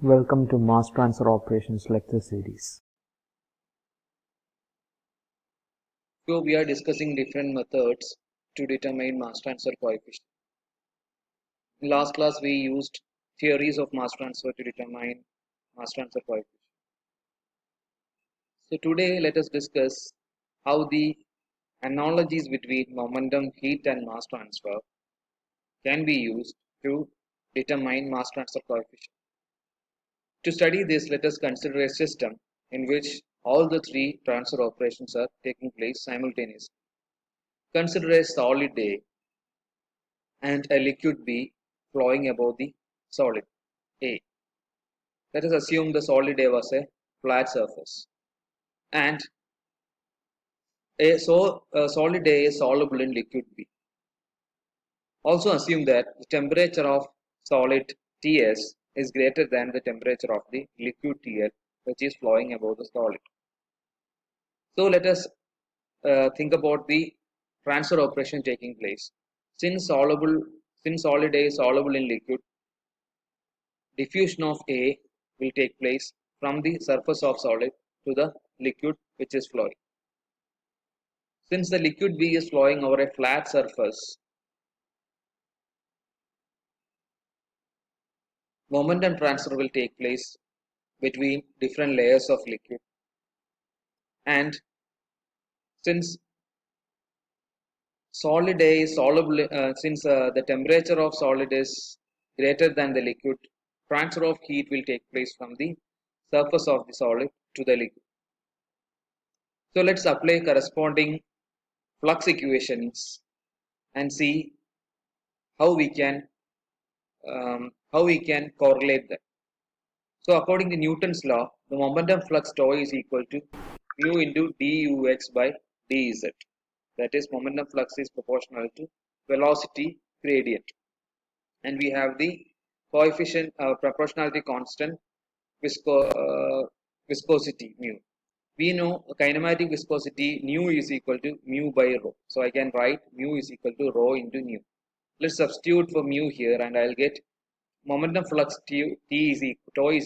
Welcome to Mass Transfer Operations lecture series. So we are discussing different methods to determine mass transfer coefficient. In last class we used theories of mass transfer to determine mass transfer coefficient. So today let us discuss how the analogies between momentum, heat and mass transfer can be used to determine mass transfer coefficient. To study this, let us consider a system in which all the three transfer operations are taking place simultaneously. Consider a solid A and a liquid B flowing above the solid A. Let us assume the solid A was a flat surface and a solid A is soluble in liquid B. Also assume that the temperature of solid Ts is greater than the temperature of the liquid TL, which is flowing above the solid. So let us think about the transfer operation taking place. Since solid A is soluble in liquid, diffusion of A will take place from the surface of solid to the liquid which is flowing. Since the liquid B is flowing over a flat surface, momentum transfer will take place between different layers of liquid. And since solid A is soluble, since the temperature of solid is greater than the liquid, transfer of heat will take place from the surface of the solid to the liquid. So let's apply corresponding flux equations and see how we can correlate them. So according to Newton's law, the momentum flux tau is equal to mu into dux by dz. That is, momentum flux is proportional to velocity gradient, and we have the coefficient proportionality constant viscosity mu. We know kinematic viscosity nu is equal to mu by rho. So I can write mu is equal to rho into nu. Let's substitute for mu here, and I'll get momentum flux tau is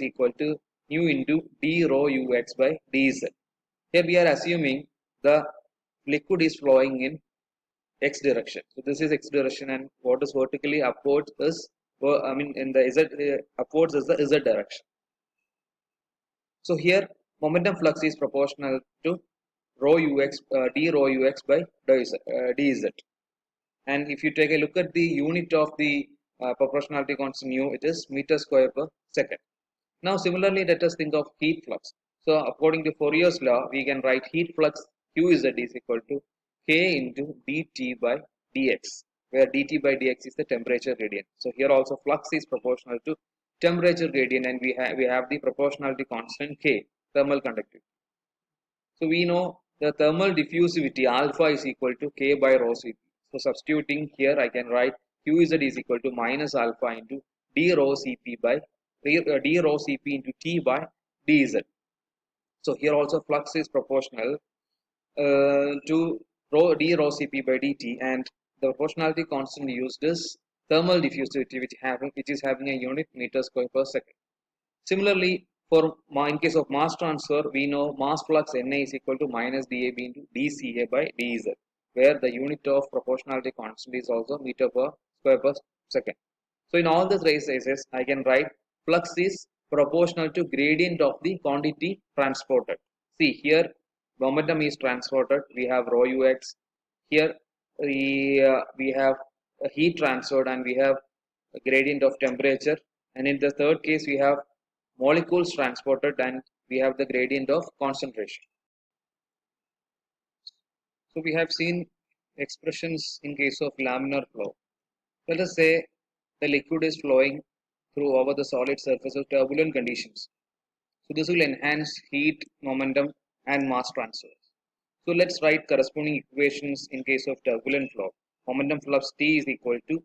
equal to mu into d rho ux by dz. Here we are assuming the liquid is flowing in x direction. So this is x direction, and what is vertically upwards is, in the z upwards is the z direction. So here momentum flux is proportional to rho ux d rho ux by dz. And if you take a look at the unit of the proportionality constant mu, it is meter square per second. Now similarly, let us think of heat flux. So according to Fourier's law, we can write heat flux Qz is equal to K into dt by dx, where dt by dx is the temperature gradient. So here also flux is proportional to temperature gradient, and we have the proportionality constant K, thermal conductivity. So we know the thermal diffusivity alpha is equal to K by rho Cp. So substituting here, I can write Qz is equal to minus alpha into d rho Cp by d rho Cp into T by dz. So here also flux is proportional to d rho Cp by dt, and the proportionality constant used is thermal diffusivity, which is having a unit meter square per second. Similarly, in case of mass transfer, we know mass flux Na is equal to minus dAb into dCA by dZ, where the unit of proportionality constant is also meter per square per second. So in all the three cases, I can write flux is proportional to gradient of the quantity transported. See here, momentum is transported. We have rho ux. Here we have a heat transferred, and we have a gradient of temperature. And in the third case, we have molecules transported, and we have the gradient of concentration. So we have seen expressions in case of laminar flow. Let us say the liquid is flowing through over the solid surface of turbulent conditions. So this will enhance heat, momentum, and mass transfer. So let's write corresponding equations in case of turbulent flow. Momentum flux T is equal to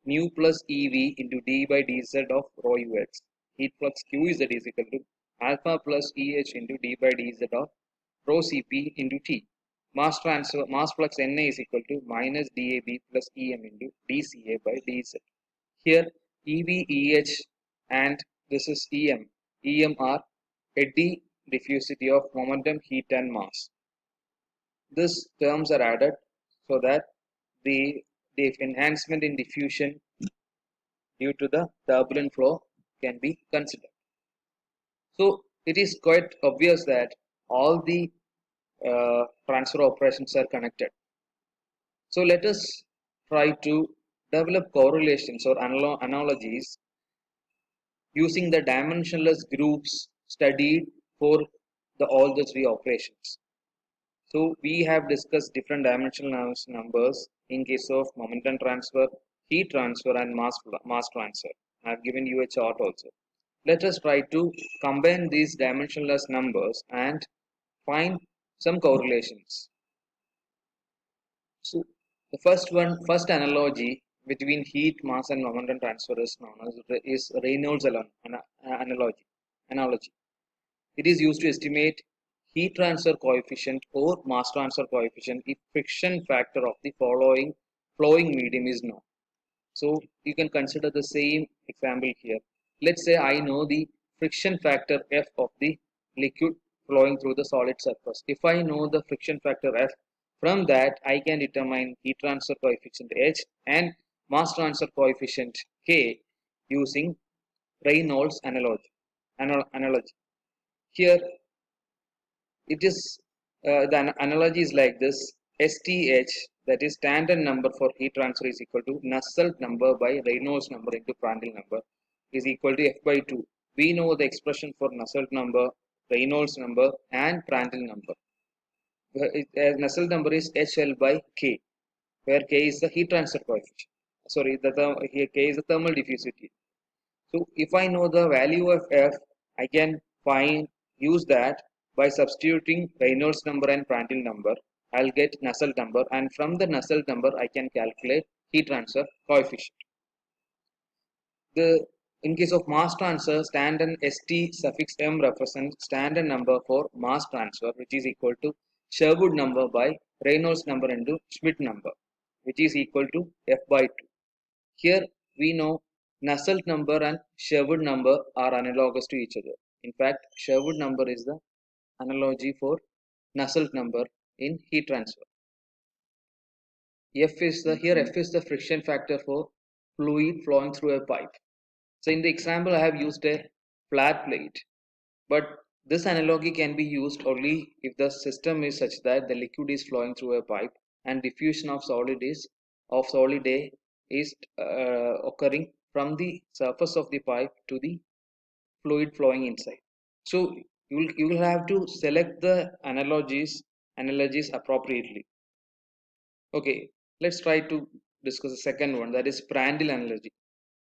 mu plus EV into d by dz of rho ux. Heat flux Qz is equal to alpha plus EH into d by dz of rho Cp into T. Mass flux Na is equal to minus dAb plus Em into dCA by dz. Here EV, EH and this is EM. EM are eddy diffusivity of momentum, heat and mass. These terms are added so that the enhancement in diffusion due to the turbulent flow can be considered. So it is quite obvious that all the transfer operations are connected. So let us try to develop correlations or analogies using the dimensionless groups studied for all the three operations. So we have discussed different dimensional numbers in case of momentum transfer, heat transfer and mass transfer. I have given you a chart also. Let us try to combine these dimensionless numbers and find some correlations. So the first analogy between heat, mass and momentum transfer is known as Reynolds analogy. It is used to estimate heat transfer coefficient or mass transfer coefficient if friction factor of the following flowing medium is known. So you can consider the same example here. Let's say I know the friction factor F of the liquid flowing through the solid surface. If I know the friction factor F, from that I can determine heat transfer coefficient H and mass transfer coefficient K using Reynolds analogy. Here it is the analogy is like this: STH, that is standard number for heat transfer, is equal to Nusselt number by Reynolds number into Prandtl number is equal to F by 2. We know the expression for Nusselt number, Reynolds number and Prandtl number. Nusselt number is HL by K, where K is the heat transfer coefficient. Sorry, here K is the thermal diffusivity. So if I know the value of F, I can use that by substituting Reynolds number and Prandtl number. I'll get Nusselt number, and from the Nusselt number I can calculate heat transfer coefficient. In case of mass transfer, standard ST suffix M represents standard number for mass transfer, which is equal to Sherwood number by Reynolds number into Schmidt number, which is equal to F by 2. Here we know Nusselt number and Sherwood number are analogous to each other. In fact, Sherwood number is the analogy for Nusselt number in heat transfer. F is the friction factor for fluid flowing through a pipe. So in the example I have used a flat plate, but this analogy can be used only if the system is such that the liquid is flowing through a pipe and diffusion of solid A is occurring from the surface of the pipe to the fluid flowing inside. So you will have to select the analogies appropriately. Okay, let's try to discuss the second one, that is Prandtl analogy.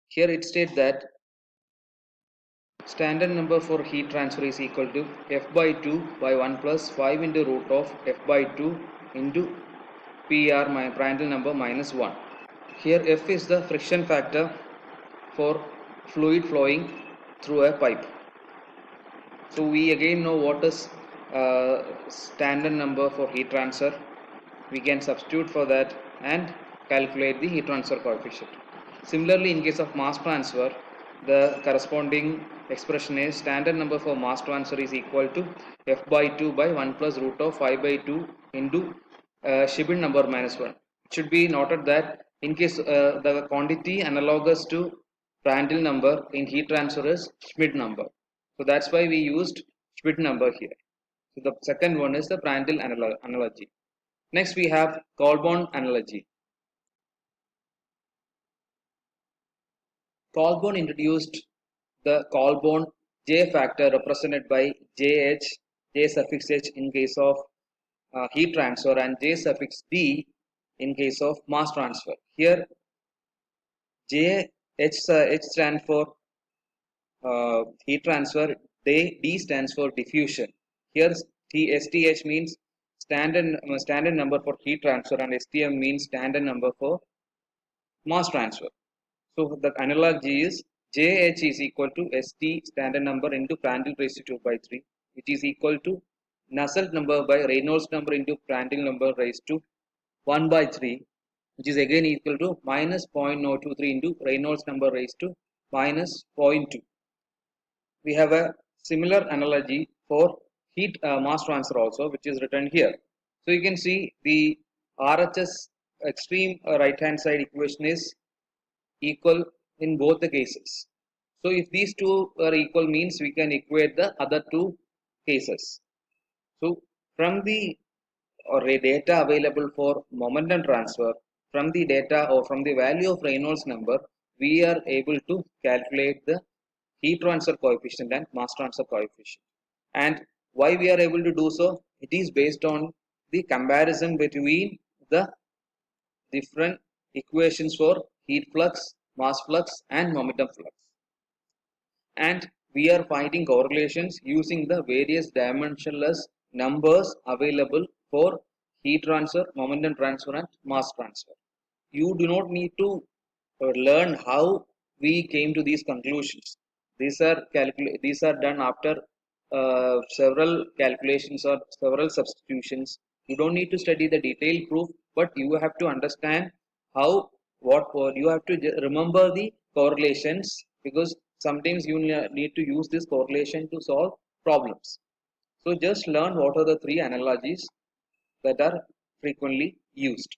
Here it states that standard number for heat transfer is equal to F by 2 by 1 plus 5 into root of F by 2 into PR, my Prandtl number, minus 1. Here F is the friction factor for fluid flowing through a pipe. So we again know what is standard number for heat transfer. We can substitute for that and calculate the heat transfer coefficient. Similarly, in case of mass transfer, the corresponding expression is standard number for mass transfer is equal to F by 2 by 1 plus root of 5 by 2 into Schmidt number minus 1. It should be noted that in case the quantity analogous to Prandtl number in heat transfer is Schmidt number. So that's why we used Schmidt number here. So the second one is the Prandtl analogy. Next we have Colburn analogy. Colburn introduced the Colburn J factor represented by J suffix H in case of heat transfer and J suffix D in case of mass transfer. Here H stands for heat transfer, D stands for diffusion. Here STH means standard number for heat transfer and STM means standard number for mass transfer. So the analogy is JH is equal to ST standard number into Prandtl raised to 2 by 3, which is equal to Nusselt number by Reynolds number into Prandtl number raised to 1 by 3, which is again equal to minus 0.023 into Reynolds number raised to minus 0.2. we have a similar analogy for heat mass transfer also, which is written here. So you can see the RHS extreme right hand side equation is equal in both the cases. So if these two are equal means we can equate the other two cases. So from the data available for momentum transfer, from the data or from the value of Reynolds number, we are able to calculate the heat transfer coefficient and mass transfer coefficient. And why we are able to do so? It is based on the comparison between the different equations for heat flux, mass flux, and momentum flux. And we are finding correlations using the various dimensionless numbers available for heat transfer, momentum transfer, and mass transfer. You do not need to learn how we came to these conclusions. These are done after several calculations or several substitutions. You don't need to study the detailed proof, but you have to understand how what you have to remember the correlations, because sometimes you need to use this correlation to solve problems. So just learn what are the three analogies that are frequently used.